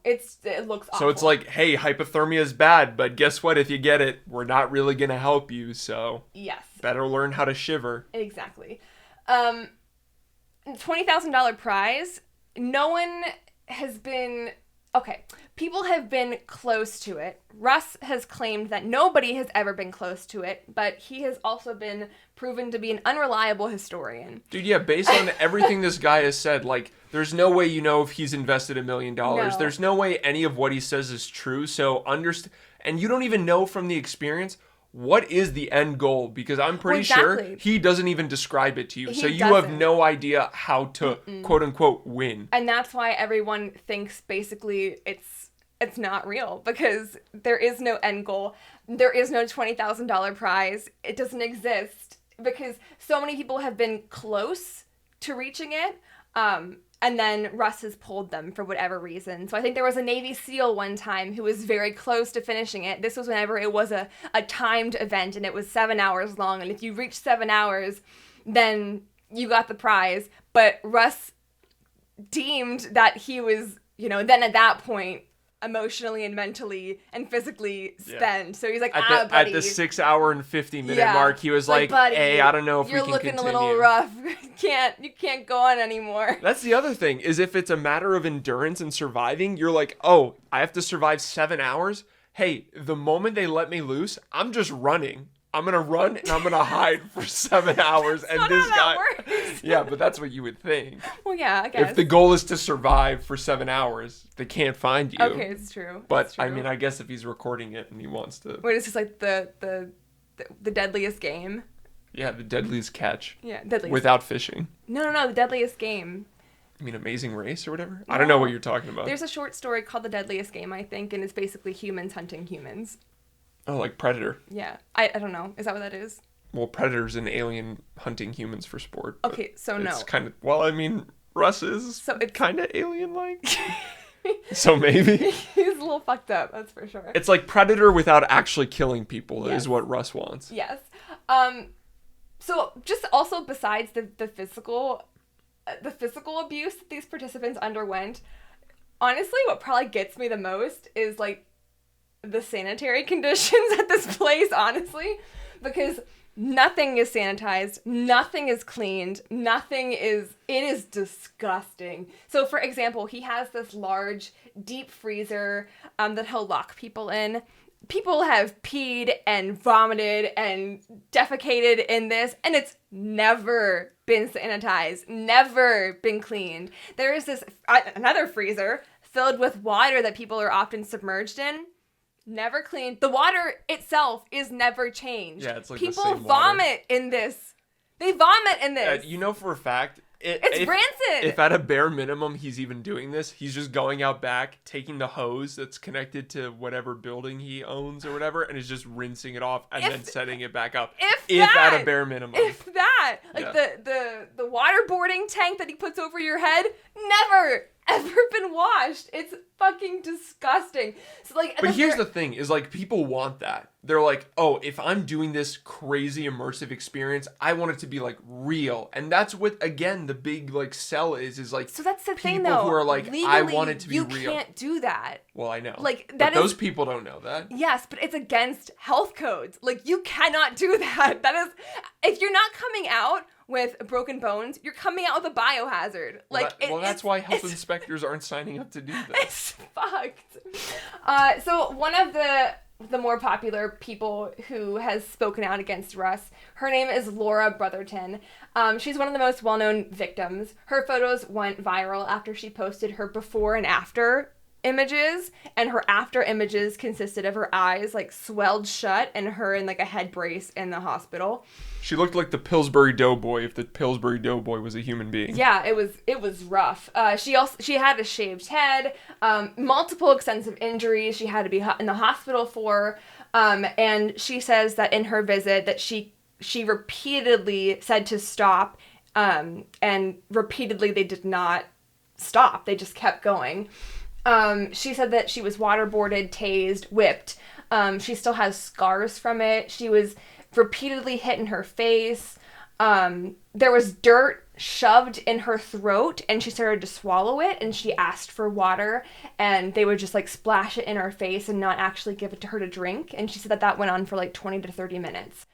It looks awful. So it's like, hey, hypothermia is bad, but guess what? If you get it, we're not really gonna help you. So yes, better learn how to shiver. Exactly. $20,000 prize. No one has been okay. People have been close to it. Russ has claimed that nobody has ever been close to it, but he has also been proven to be an unreliable historian. Dude, yeah, based on everything this guy has said, like, there's no way you know if he's invested $1 million. No. There's no way any of what he says is true. So and you don't even know from the experience what is the end goal, because I'm pretty sure he doesn't even describe it to you. So you have no idea how to quote unquote win. And that's why everyone thinks basically it's not real, because there is no end goal. There is no $20,000 prize. It doesn't exist because so many people have been close to reaching it. And then Russ has pulled them for whatever reason. So I think there was a Navy SEAL one time who was very close to finishing it. This was whenever it was a timed event and it was 7 hours long. And if you reached 7 hours, then you got the prize. But Russ deemed that he was, then at that point, emotionally and mentally and physically spend. So he's like, buddy. At the 6 hour and 50-minute mark, he was like, buddy, hey, I don't know if we can continue. You're looking a little rough. You can't go on anymore. That's the other thing, is if it's a matter of endurance and surviving, you're like, oh, I have to survive 7 hours? Hey, the moment they let me loose, I'm just running. I'm going to run and I'm going to hide for 7 hours. And this guy. Yeah, but that's what you would think. Well, yeah, I guess. If the goal is to survive for 7 hours, they can't find you. Okay, it's true. But it's true. I mean, I guess if he's recording it and he wants to. Wait, is this like the deadliest game? Yeah, the deadliest catch. Yeah, deadliest. Without fishing. No, the deadliest game. You mean Amazing Race or whatever? No. I don't know what you're talking about. There's a short story called The Deadliest Game, I think, and it's basically humans hunting humans. Oh, like Predator. Yeah. I don't know. Is that what that is? Well, Predator's an alien hunting humans for sport. Okay, so no. It's kind of, well, I mean, Russ is so it's kind of alien-like. So maybe. He's a little fucked up, that's for sure. It's like Predator without actually killing people is what Russ wants. Yes. So just also besides the physical abuse that these participants underwent, honestly, what probably gets me the most is like the sanitary conditions at this place, honestly, because nothing is sanitized, nothing is cleaned, it is disgusting. So for example, he has this large deep freezer that he'll lock people in. People have peed and vomited and defecated in this, and it's never been sanitized, never been cleaned. There is this another freezer filled with water that people are often submerged in. Never cleaned. The water itself is never changed. Yeah, it's like people the same vomit in this. They vomit in this. You know for a fact, it's rancid. If at a bare minimum he's even doing this, he's just going out back, taking the hose that's connected to whatever building he owns or whatever, and is just rinsing it off and then setting it back up. If at a bare minimum. If that. Like the waterboarding tank that he puts over your head, never ever been washed. It's fucking disgusting. So like, but here's the thing: is like people want that. They're like, oh, if I'm doing this crazy immersive experience, I want it to be like real, and that's what again the big like sell is like. So that's the thing, though. People who are like, legally, I want it to be real. You can't do that. Well, I know. Like that but those people don't know that. Yes, but it's against health codes. Like you cannot do that. That is, if you're not coming out with broken bones, you're coming out with a biohazard. Like, that's why health inspectors aren't signing up to do this. It's fucked. So one of the more popular people who has spoken out against Russ, her name is Laura Brotherton. She's one of the most well-known victims. Her photos went viral after she posted her before and after images, and her after images consisted of her eyes like swelled shut and her in like a head brace in the hospital. She looked like the Pillsbury Doughboy if the Pillsbury Doughboy was a human being. Yeah, it was rough. She had a shaved head, multiple extensive injuries she had to be in the hospital for, and she says that in her visit that she repeatedly said to stop, and repeatedly they did not stop. They just kept going. She said that she was waterboarded, tased, whipped. She still has scars from it. She was repeatedly hit in her face. There was dirt shoved in her throat, and she started to swallow it, and she asked for water, and they would just like splash it in her face and not actually give it to her to drink. And she said that went on for like 20 to 30 minutes.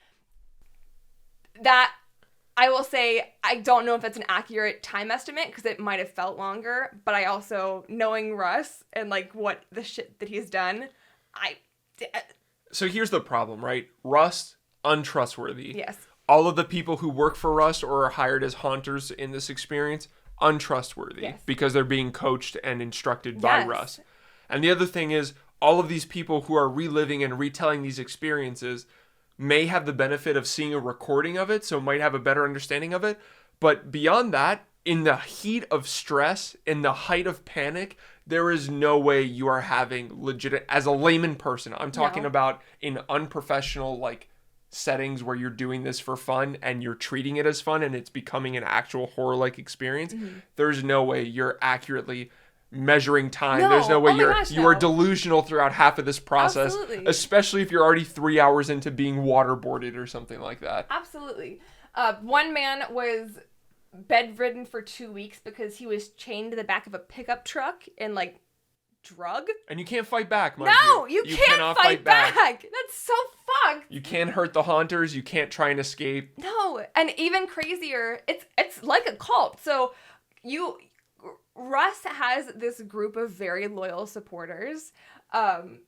That, I will say, I don't know if that's an accurate time estimate because it might have felt longer, but I also, knowing Russ and like what the shit that he's done, So here's the problem, right? Russ, untrustworthy. Yes. All of the people who work for Russ or are hired as haunters in this experience, untrustworthy. Yes. Because they're being coached and instructed by Russ. And the other thing is, all of these people who are reliving and retelling these experiences may have the benefit of seeing a recording of it, so might have a better understanding of it. But beyond that, in the heat of stress, in the height of panic, there is no way you are having legit, as a layman person, I'm talking about in unprofessional like settings where you're doing this for fun and you're treating it as fun and it's becoming an actual horror-like experience. Mm-hmm. There's no way you're accurately measuring time. No. There's no way you are no. delusional throughout half of this process. Absolutely. Especially if you're already 3 hours into being waterboarded or something like that. Absolutely. One man was bedridden for 2 weeks because he was chained to the back of a pickup truck and like drug. And you can't fight back, mind No, you can't cannot fight back. That's so fucked. You can't hurt the haunters. You can't try and escape. No, and even crazier, it's like a cult. So Russ has this group of very loyal supporters.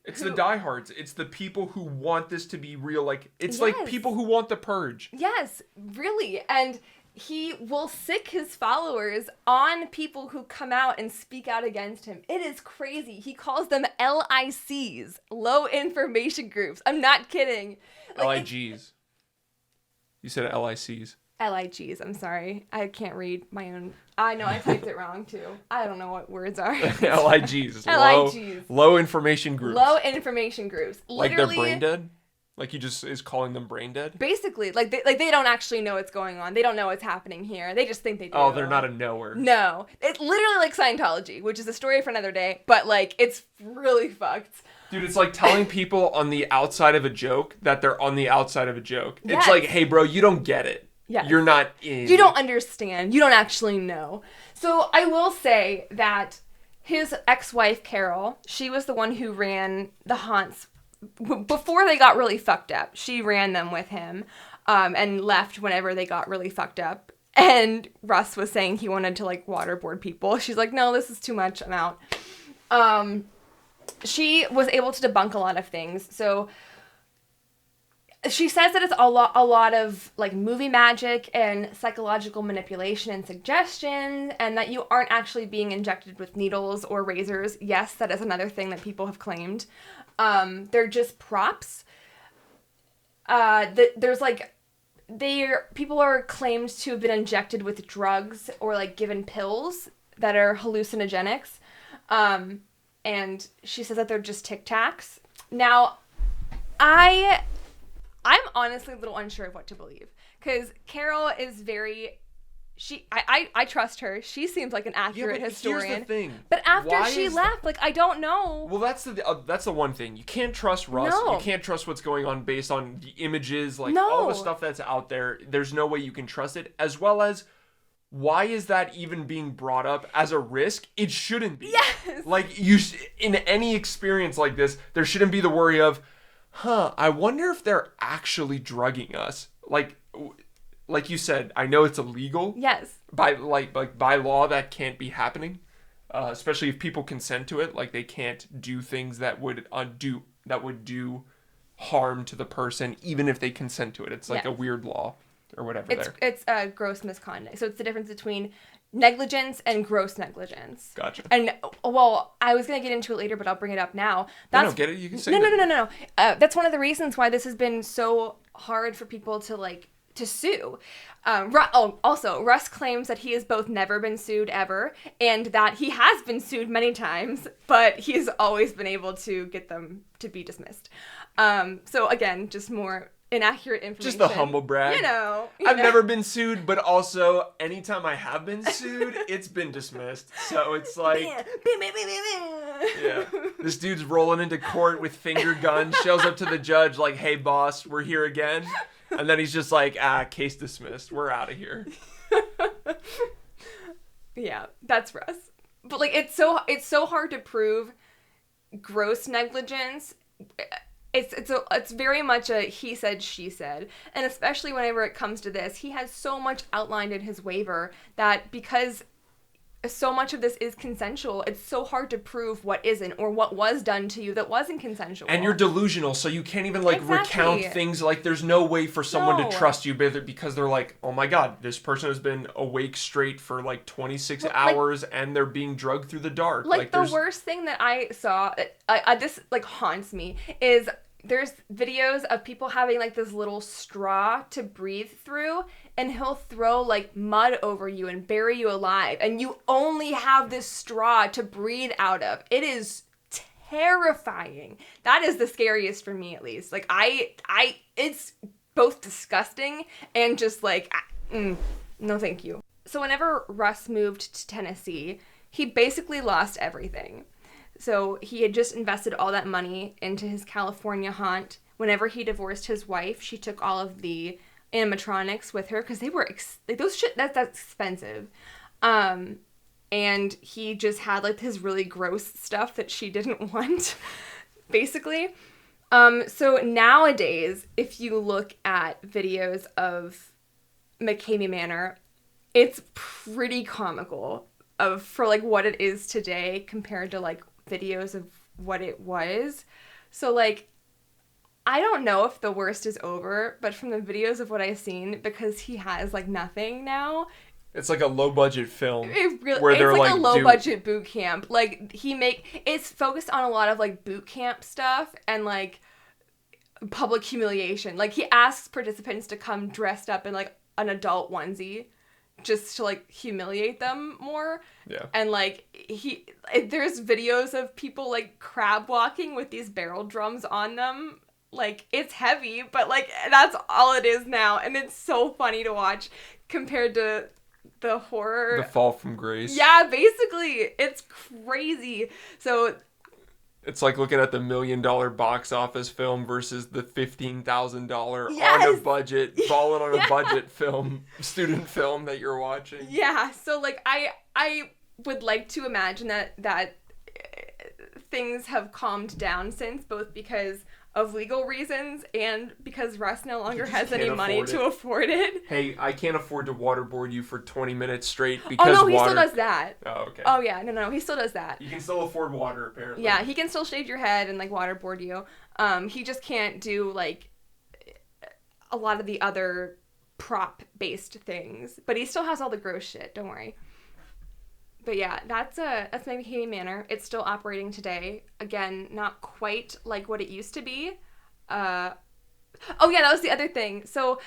It's the diehards. It's the people who want this to be real. Like, it's like people who want the purge. Yes, really. And he will sick his followers on people who come out and speak out against him. It is crazy. He calls them LICs, low information groups. I'm not kidding. LIGs. You said LICs. LIGs, I'm sorry. I can't read my own. I know I typed it wrong too. I don't know what words are. LIGs. LIGs. Low information groups. Low information groups. Like they're brain dead? Like he just is calling them brain dead? Basically, like they don't actually know what's going on. They don't know what's happening here. They just think they do. Oh, they're not a knower. No. It's literally like Scientology, which is a story for another day, but like it's really fucked. Dude, it's like telling people on the outside of a joke that they're on the outside of a joke. Yes. It's like, hey bro, you don't get it. Yes. You're not in. You don't understand. You don't actually know. So I will say that his ex-wife, Carol, she was the one who ran the haunts before they got really fucked up. She ran them with him and left whenever they got really fucked up. And Russ was saying he wanted to like waterboard people. She's like, no, this is too much. I'm out. She was able to debunk a lot of things. So she says that it's a lot of like movie magic and psychological manipulation and suggestion, and that you aren't actually being injected with needles or razors. Yes, that is another thing that people have claimed. They're just props. There's like people are claimed to have been injected with drugs or like given pills that are hallucinogenics. And she says that they're just Tic Tacs. Now, I'm honestly a little unsure of what to believe, because Carol is I trust her. She seems like an accurate historian. Here's the thing. But after she left, like, I don't know. Well, that's the one thing. You can't trust Russ. No. You can't trust what's going on based on the images, like No. all the stuff that's out there. There's no way you can trust it. As well as, why is that even being brought up as a risk? It shouldn't be. Yes. Like, in any experience like this, there shouldn't be the worry of, I wonder if they're actually drugging us. Like you said, I know it's illegal. Yes. By law, that can't be happening. Especially if people consent to it. Like, they can't do things that would do harm to the person, even if they consent to it. It's like a weird law or whatever. It's gross misconduct. So it's the difference between negligence and gross negligence. Gotcha. And, well, I was going to get into it later, but I'll bring it up now. No, get it? You can say No. That's one of the reasons why this has been so hard for people to sue. Also, Russ claims that he has both never been sued ever, and that he has been sued many times, but he's always been able to get them to be dismissed. So again, just more inaccurate information. Just the humble brag. You know. I've never been sued, but also anytime I have been sued, it's been dismissed. So it's like, yeah, this dude's rolling into court with finger guns, shows up to the judge like, hey boss, we're here again. And then he's just like, case dismissed. We're out of here. Yeah, that's Russ. But like, it's so hard to prove gross negligence. It's very much a he said, she said. And especially whenever it comes to this, he has so much outlined in his waiver that because so much of this is consensual, it's so hard to prove what isn't, or what was done to you that wasn't consensual. And you're delusional, so you can't even recount things. Like, there's no way for someone to trust you because they're like, oh my god, this person has been awake straight for 26 hours and they're being drugged through the dark. The worst thing that I saw, this haunts me, is there's videos of people having this little straw to breathe through, and he'll throw mud over you and bury you alive, and you only have this straw to breathe out of. It is terrifying. That is the scariest for me, at least. It's both disgusting and just no thank you. So whenever Russ moved to Tennessee, he basically lost everything. So he had just invested all that money into his California haunt. Whenever he divorced his wife, she took all of the animatronics with her because they were that's expensive. and he just had like his really gross stuff that she didn't want, basically. So nowadays, if you look at videos of McKamey Manor, it's pretty comical for like what it is today compared to like videos of what it was. So like, I don't know if the worst is over, but from the videos of what I've seen, because he has like nothing now. It's like a low budget film. It's they're like a low budget boot camp. Like it's focused on a lot of like boot camp stuff and like public humiliation. Like he asks participants to come dressed up in like an adult onesie just to like humiliate them more. Yeah. And like there's videos of people like crab walking with these barrel drums on them. Like it's heavy, but like that's all it is now, and it's so funny to watch compared to the horror. The Fall from Grace. Yeah, basically. It's crazy. So it's like looking at the $1 million box office film versus the $15,000 yes! on a budget, balling on a budget film, student film that you're watching. Yeah, so like I would like to imagine that things have calmed down since, both because of legal reasons and because Russ no longer has any money to afford it. Hey, I can't afford to waterboard you for 20 minutes straight because he still does that. Oh, okay. Oh, yeah. No, he still does that. You can still afford water, apparently. Yeah, he can still shave your head and, like, waterboard you. He just can't do, like, a lot of the other prop-based things. But he still has all the gross shit. Don't worry. But yeah, that's McKamey Manor. It's still operating today. Again, not quite like what it used to be. Oh yeah, that was the other thing. So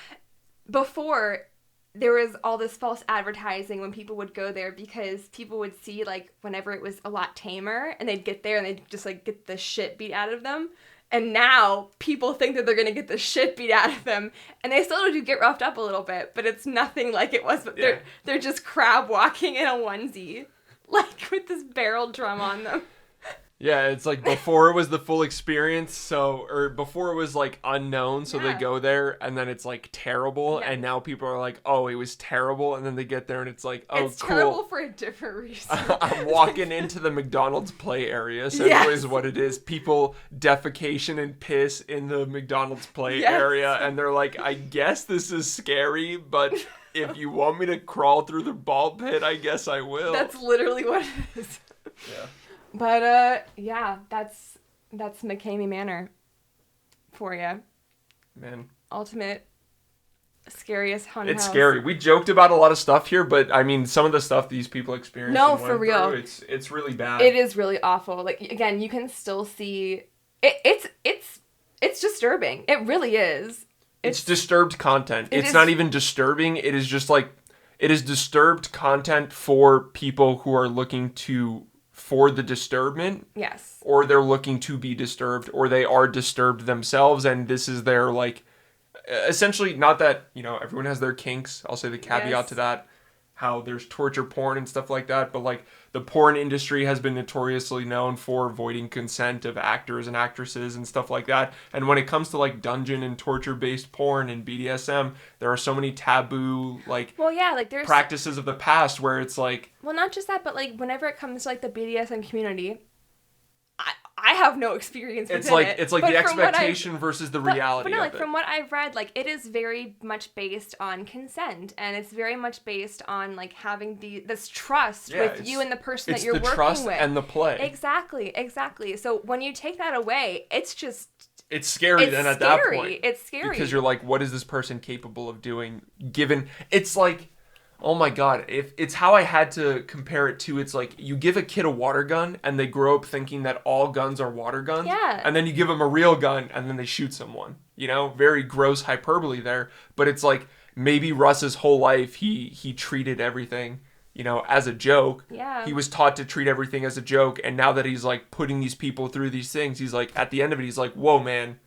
before, there was all this false advertising when people would go there because people would see like whenever it was a lot tamer and they'd get there and they'd just like get the shit beat out of them. And now people think that they're going to get the shit beat out of them. And they still do get roughed up a little bit, but it's nothing like it was. But they're just crab walking in a onesie, like with this barrel drum on them. Yeah, it's like before it was the full experience, or before it was like unknown, so they go there and then it's like terrible, and now people are like, oh, it was terrible, and then they get there and it's like, oh, it's cool. terrible for a different reason. I'm walking into the McDonald's play area, essentially is what it is. People defecation and piss in the McDonald's play area, and they're like, I guess this is scary, but if you want me to crawl through the ball pit, I guess I will. That's literally what it is. Yeah. But, yeah, that's McKamey Manor for you. Man. Ultimate, scariest haunted house. It's scary. We joked about a lot of stuff here, but, I mean, some of the stuff these people experience. No, for real. It's really bad. It is really awful. Like, again, you can still see... It's disturbing. It really is. It's disturbed content. It's not even disturbing. It is just, like... It is disturbed content for people who are looking for the disturbment. Yes. Or they're looking to be disturbed, or they are disturbed themselves, and this is their, like, essentially, not that, everyone has their kinks. I'll say the caveat to that, how there's torture porn and stuff like that, but, like, the porn industry has been notoriously known for voiding consent of actors and actresses and stuff like that, and when it comes to, like, dungeon and torture-based porn and BDSM, there are so many taboo, like, there's practices of the past where it's, like... Well, not just that, but, like, whenever it comes to, like, the BDSM community... I have no experience with it. It's like the expectation versus the reality. But no, like from what I've read, like it is very much based on consent, and it's very much based on like having this trust with you and the person that you're working with. It's the trust and the play. Exactly. So when you take that away, it's just scary. Then at that point, it's scary because you're like, what is this person capable of doing? Given it's like. Oh my god, if it's how I had to compare it to, it's like you give a kid a water gun and they grow up thinking that all guns are water guns. Yeah. And then you give them a real gun and then they shoot someone. Very gross hyperbole there. But it's like maybe Russ's whole life he treated everything, as a joke. Yeah. He was taught to treat everything as a joke, and now that he's like putting these people through these things, he's like at the end of it he's like, whoa man.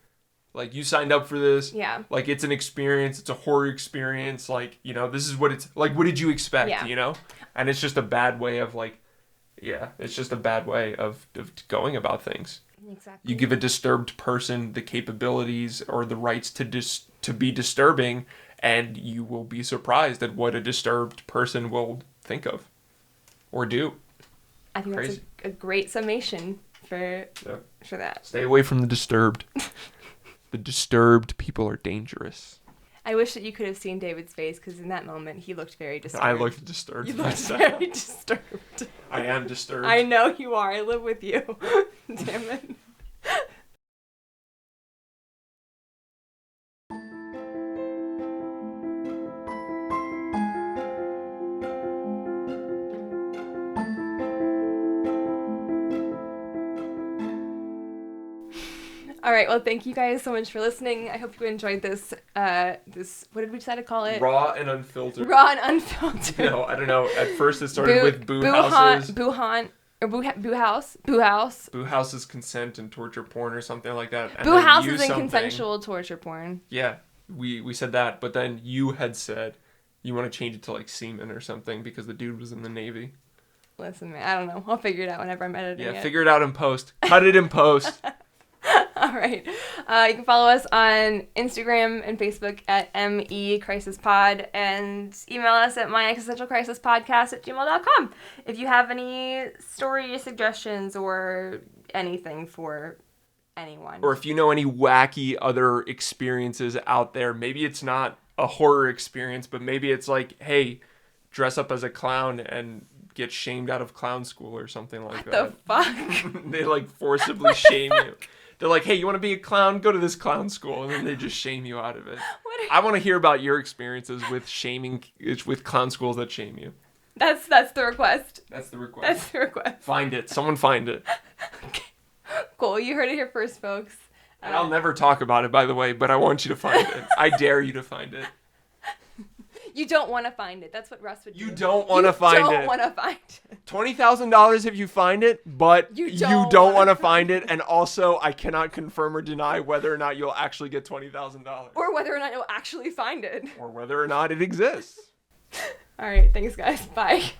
Like, you signed up for this. Yeah. Like, it's an experience. It's a horror experience. Like, this is what it's... Like, what did you expect, And it's just a bad way of, like... Yeah, it's just a bad way of going about things. Exactly. You give a disturbed person the capabilities or the rights to be disturbing, and you will be surprised at what a disturbed person will think of. Or do. I think that's a great summation for that. Stay away from the disturbed. The disturbed people are dangerous. I wish that you could have seen David's face, because in that moment he looked very disturbed. I looked disturbed. You looked very disturbed. I am disturbed. I know you are. I live with you. Damn it. All right. Well, thank you guys so much for listening. I hope you enjoyed this. What did we decide to call it? Raw and unfiltered. Raw and unfiltered. No, I don't know. At first, it started with boo houses. Boo house. Boo house. Boo house is consent and torture porn or something like that. And boo house is consensual torture porn. Yeah, we said that, but then you had said you want to change it to like Seaman or something because the dude was in the Navy. Listen, man, I don't know. I'll figure it out whenever I'm editing it. Yeah, figure it out in post. Cut it in post. All right. You can follow us on Instagram and Facebook at MeCrisisPod and email us at myexistentialcrisispodcast@gmail.com if you have any story suggestions or anything for anyone. Or if you know any wacky other experiences out there, maybe it's not a horror experience, but maybe it's like, hey, dress up as a clown and get shamed out of clown school or something like that. What the fuck? They like forcibly shame you. They're like, hey, you want to be a clown? Go to this clown school. And then they just shame you out of it. I want to hear about your experiences with with clown schools that shame you. That's the request. That's the request. That's the request. Find it. Someone find it. Okay. Cool. You heard it here first, folks. And I'll never talk about it, by the way, but I want you to find it. I dare you to find it. You don't want to find it. That's what Russ would do. You don't want to find it. You don't want to find it. $20,000 if you find it, but you don't want to find it. And also, I cannot confirm or deny whether or not you'll actually get $20,000. Or whether or not you'll actually find it. Or whether or not it exists. All right. Thanks, guys. Bye.